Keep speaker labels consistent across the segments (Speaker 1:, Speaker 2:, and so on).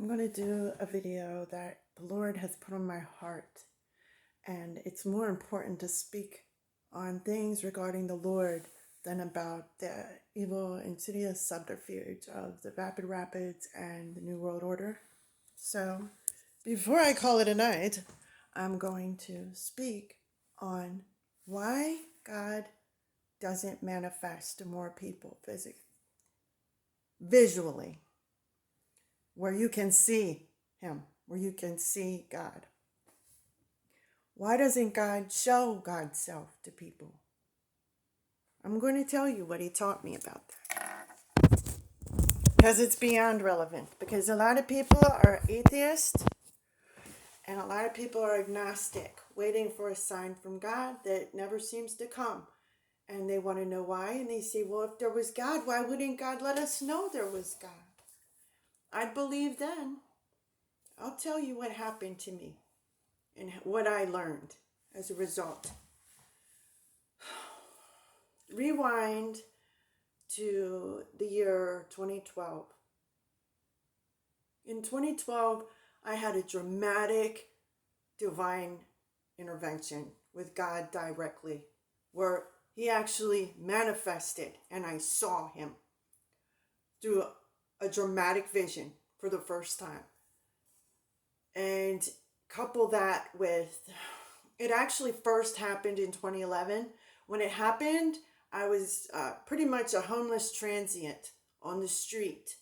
Speaker 1: I'm going to do a video that the Lord has put on my heart, and it's more important to speak on things regarding the Lord than about the evil, insidious subterfuge of the Rapid Rapids and the New World Order. So, before I call it a night, I'm going to speak on why God doesn't manifest to more people visually, where you can see Him, where you can see God. Why doesn't God show God's self to people? I'm going to tell you what He taught me about that. Because it's beyond relevant. Because a lot of people are atheists and a lot of people are agnostic, waiting for a sign from God that never seems to come. And they want to know why. And they say, well, if there was God, why wouldn't God let us know there was God? I'd believe then. I'll tell you what happened to me and what I learned as a result. Rewind to the year 2012. In 2012, I had a dramatic divine intervention with God directly, where He actually manifested and I saw Him through a dramatic vision for the first time. And couple that with, it actually first happened in 2011. When it happened, I was pretty much a homeless transient on the street.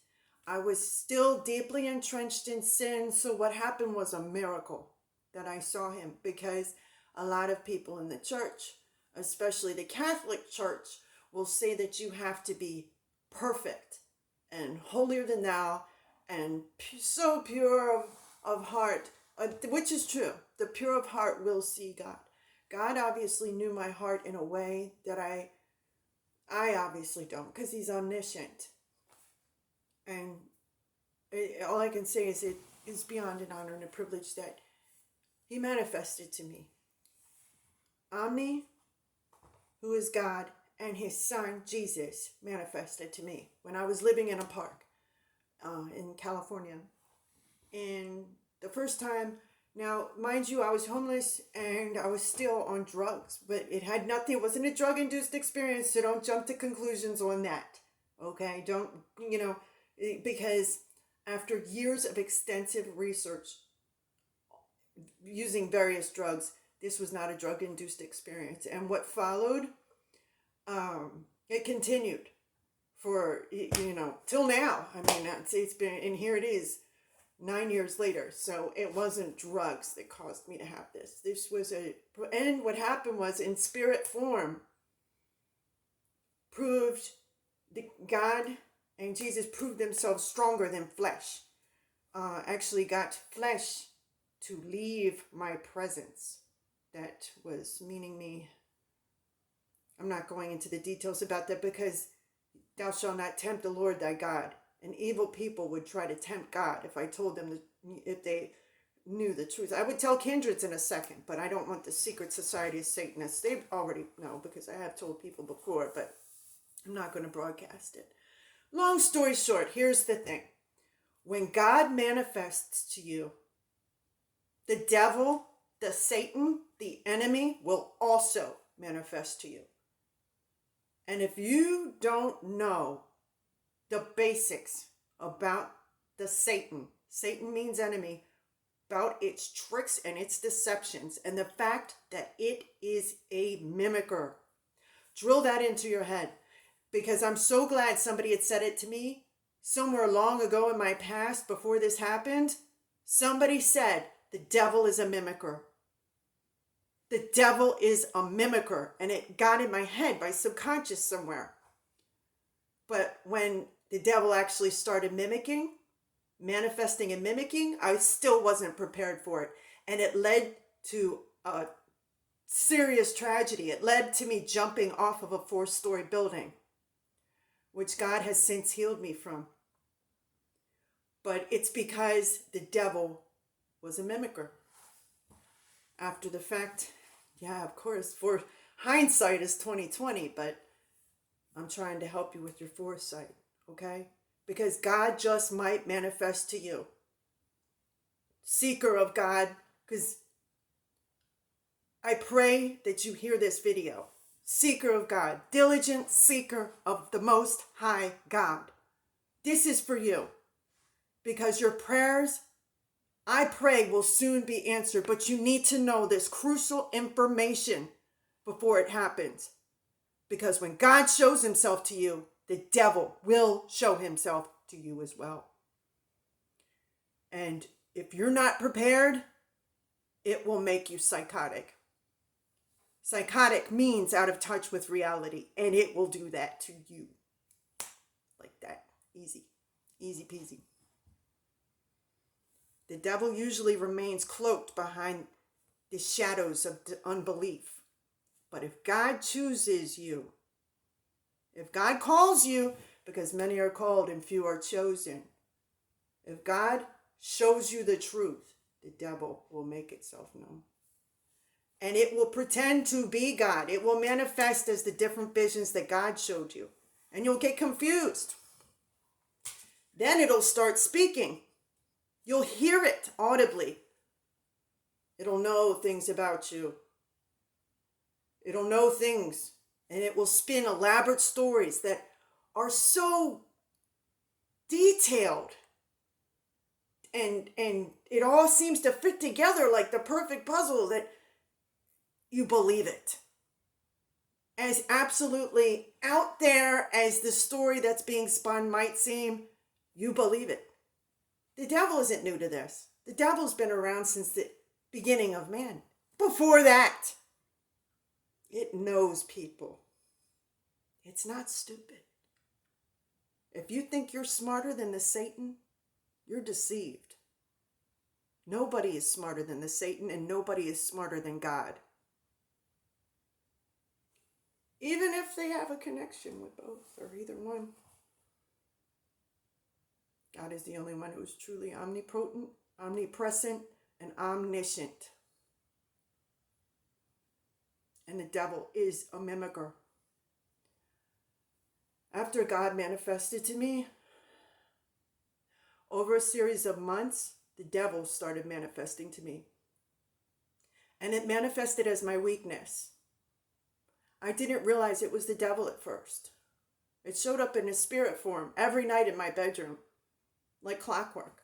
Speaker 1: I was still deeply entrenched in sin, so what happened was a miracle that I saw Him, because a lot of people in the church, especially the Catholic Church, will say that you have to be perfect and holier than thou and so pure of heart, which is true. The pure of heart will see God. God obviously knew my heart in a way that I obviously don't, because He's omniscient. And all I can say is it is beyond an honor and a privilege that He manifested to me. Omni, who is God, and His Son, Jesus, manifested to me when I was living in a park in California. And the first time, now, mind you, I was homeless and I was still on drugs, but it had nothing, it wasn't a drug-induced experience, so don't jump to conclusions on that, okay? Don't, because after years of extensive research using various drugs, this was not a drug-induced experience. And what followed, it continued for, till now. I mean, it's been, and here it is, 9 years later. So it wasn't drugs that caused me to have this. This was and what happened was, in spirit form, God and Jesus proved themselves stronger than flesh. Actually got flesh to leave my presence. That was meaning me. I'm not going into the details about that, because thou shalt not tempt the Lord thy God. And evil people would try to tempt God if I told them if they knew the truth. I would tell kindreds in a second, but I don't want the secret society of Satanists. They already know, because I have told people before, but I'm not going to broadcast it. Long story short, here's the thing. When God manifests to you, the devil, the Satan, the enemy will also manifest to you. And if you don't know the basics about the Satan means enemy, about its tricks and its deceptions, and the fact that it is a mimicker, drill that into your head. Because I'm so glad somebody had said it to me somewhere long ago in my past, before this happened. Somebody said, the devil is a mimicker. The devil is a mimicker. And it got in my head by subconscious somewhere. But when the devil actually started manifesting and mimicking, I still wasn't prepared for it. And it led to a serious tragedy. It led to me jumping off of a 4-story building, which God has since healed me from. But it's because the devil was a mimicker. After the fact, yeah, of course, for hindsight is 2020, but I'm trying to help you with your foresight, okay? Because God just might manifest to you. seeker of God, because I pray that you hear this video. Seeker of God, diligent seeker of the Most High God. This is for you, because your prayers, I pray, will soon be answered, but you need to know this crucial information before it happens. Because when God shows himself to you, the devil will show himself to you as well. And if you're not prepared, it will make you psychotic. Psychotic means out of touch with reality, and it will do that to you. Like that. Easy. Easy peasy. The devil usually remains cloaked behind the shadows of unbelief. But if God chooses you, if God calls you, because many are called and few are chosen, if God shows you the truth, the devil will make itself known. And it will pretend to be God. It will manifest as the different visions that God showed you. And you'll get confused. Then it'll start speaking. You'll hear it audibly. It'll know things about you. It'll know things. And it will spin elaborate stories that are so detailed. And it all seems to fit together like the perfect puzzle that you believe it. As absolutely out there as the story that's being spun might seem, you believe it. The devil isn't new to this. The devil's been around since the beginning of man. Before that, it knows people. It's not stupid. If you think you're smarter than the Satan, you're deceived. Nobody is smarter than the Satan, and nobody is smarter than God. Even if they have a connection with both or either one. God is the only one who is truly omnipotent, omnipresent, and omniscient. And the devil is a mimicker. After God manifested to me, over a series of months, the devil started manifesting to me. And it manifested as my weakness. I didn't realize it was the devil at first. It showed up in a spirit form every night in my bedroom, like clockwork.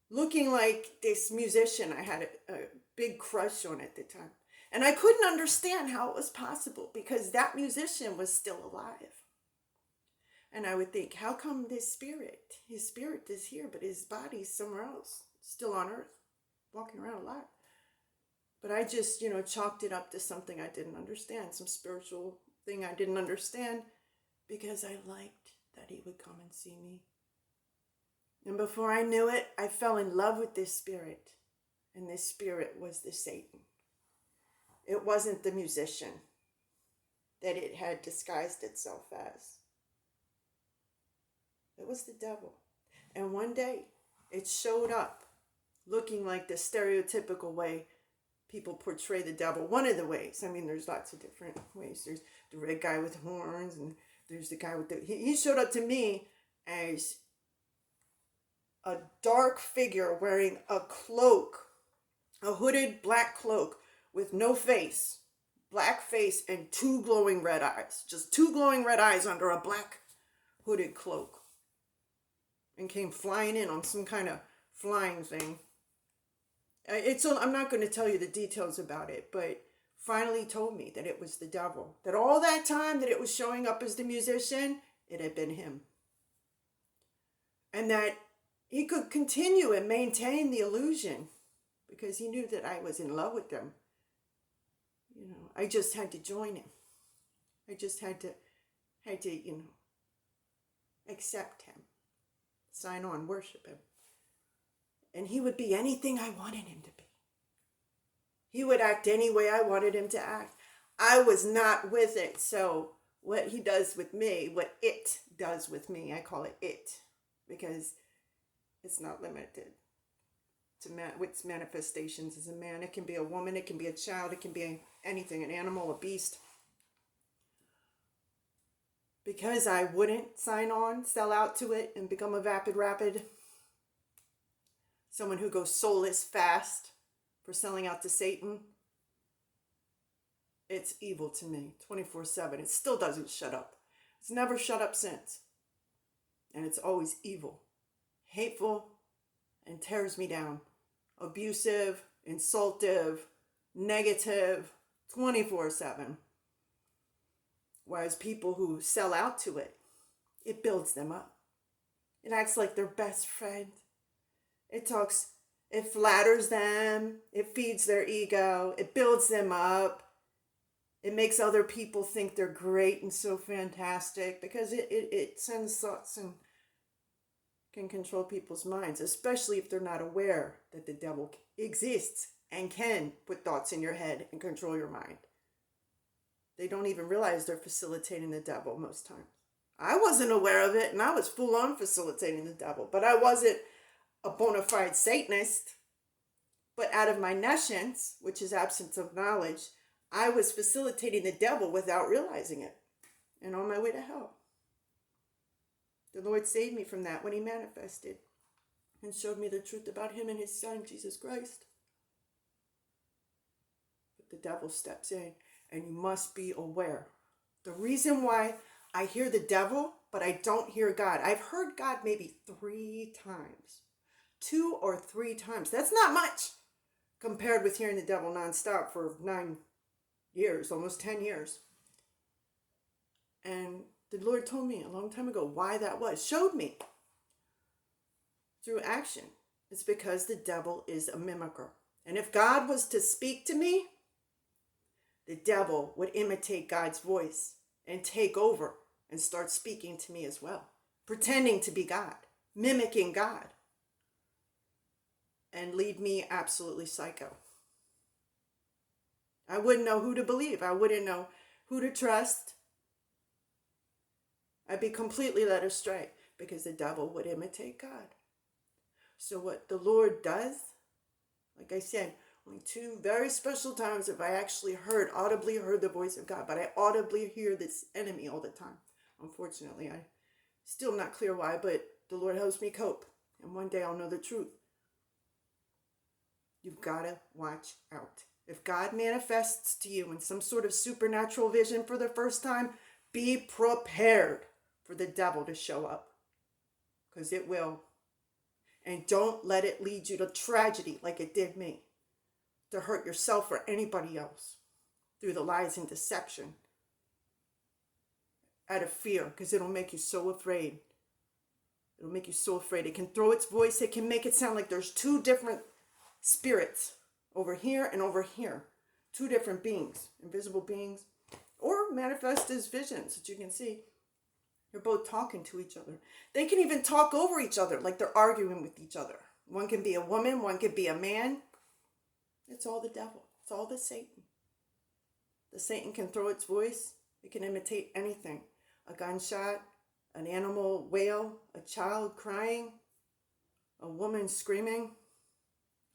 Speaker 1: Looking like this musician I had a big crush on at the time. And I couldn't understand how it was possible because that musician was still alive. And I would think, how come his spirit is here, but his body's somewhere else, still on earth, walking around alive. But I just, chalked it up to something I didn't understand, some spiritual thing I didn't understand, because I liked that he would come and see me. And before I knew it, I fell in love with this spirit. And this spirit was the Satan. It wasn't the musician that it had disguised itself as. It was the devil. And one day, it showed up looking like the stereotypical way people portray the devil. One of the ways. I mean, there's lots of different ways. There's the red guy with horns, and there's the guy with the... He showed up to me as a dark figure wearing a cloak, a hooded black cloak with no face, black face, and two glowing red eyes. Just two glowing red eyes under a black hooded cloak. And came flying in on some kind of flying thing. I'm not going to tell you the details about it, but finally told me that it was the devil. That all that time that it was showing up as the musician, it had been him. And that he could continue and maintain the illusion because he knew that I was in love with them. I just had to join him. I just had to accept him. Sign on, worship him. And he would be anything I wanted him to be. He would act any way I wanted him to act. I was not with it. So what he does with me, what it does with me, I call it it. Because it's not limited to its manifestations as a man. It can be a woman, it can be a child, it can be anything, an animal, a beast. Because I wouldn't sign on, sell out to it, and become a vapid rapid, someone who goes soulless fast for selling out to Satan, it's evil to me 24/7. It still doesn't shut up. It's never shut up since. And it's always evil, hateful, and tears me down. Abusive, insultive, negative, 24/7. Whereas people who sell out to it, it builds them up. It acts like their best friend. It flatters them, it feeds their ego, it builds them up. It makes other people think they're great and so fantastic because it sends thoughts and can control people's minds, especially if they're not aware that the devil exists and can put thoughts in your head and control your mind. They don't even realize they're facilitating the devil most times. I wasn't aware of it, and I was full on facilitating the devil, but I wasn't a bona fide Satanist. But out of my nescience, which is absence of knowledge, I was facilitating the devil without realizing it, and on my way to hell. The Lord saved me from that when he manifested and showed me the truth about him and his son, Jesus Christ. But the devil steps in, and you must be aware. The reason why I hear the devil, but I don't hear God. I've heard God maybe 3 times. 2 or 3 times. That's not much compared with hearing the devil nonstop for 9 years, almost 10 years. And the Lord told me a long time ago why that was. Showed me through action. It's because the devil is a mimicker. And if God was to speak to me, the devil would imitate God's voice and take over and start speaking to me as well, pretending to be God, mimicking God, and leave me absolutely psycho. I wouldn't know who to believe. I wouldn't know who to trust. I'd be completely led astray because the devil would imitate God. So what the Lord does, like I said, only 2 very special times have I actually audibly heard the voice of God, but I audibly hear this enemy all the time. Unfortunately, I still not clear why, but the Lord helps me cope. And one day I'll know the truth. You've got to watch out. If God manifests to you in some sort of supernatural vision for the first time, be prepared for the devil to show up. Because it will. And don't let it lead you to tragedy like it did me. To hurt yourself or anybody else. Through the lies and deception. Out of fear. Because it'll make you so afraid. It'll make you so afraid. It can throw its voice. It can make it sound like there's 2 different spirits. Over here and over here. 2 different beings. Invisible beings. Or manifest as visions that you can see. They're both talking to each other. They can even talk over each other like they're arguing with each other. One can be a woman. One can be a man. It's all the devil. It's all the Satan. The Satan can throw its voice. It can imitate anything. A gunshot. An animal wail. A child crying. A woman screaming.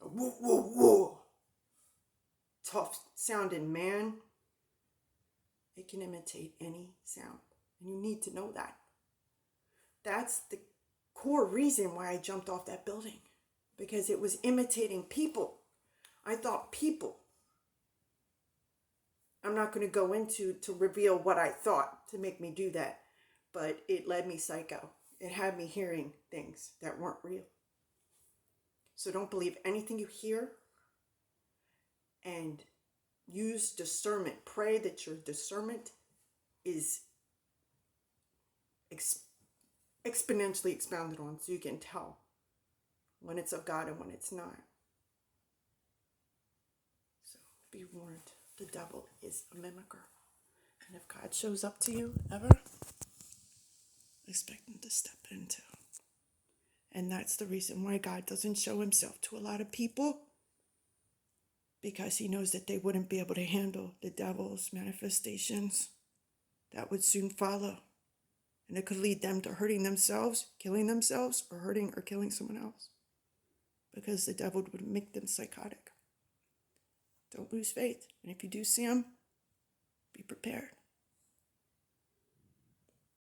Speaker 1: A woo woo woo. Tough sounding man. It can imitate any sound. And you need to know that. That's the core reason why I jumped off that building. Because it was imitating people. I thought people. I'm not going to go into to reveal what I thought to make me do that. But it led me psycho. It had me hearing things that weren't real. So don't believe anything you hear. And use discernment. Pray that your discernment is exponentially expounded on so you can tell when it's of God and when it's not. So be warned, the devil is a mimicker. And if God shows up to you ever, expect him to step in too. And that's the reason why God doesn't show himself to a lot of people. Because he knows that they wouldn't be able to handle the devil's manifestations that would soon follow. And it could lead them to hurting themselves, killing themselves, or hurting or killing someone else. Because the devil would make them psychotic. Don't lose faith. And if you do see him, be prepared.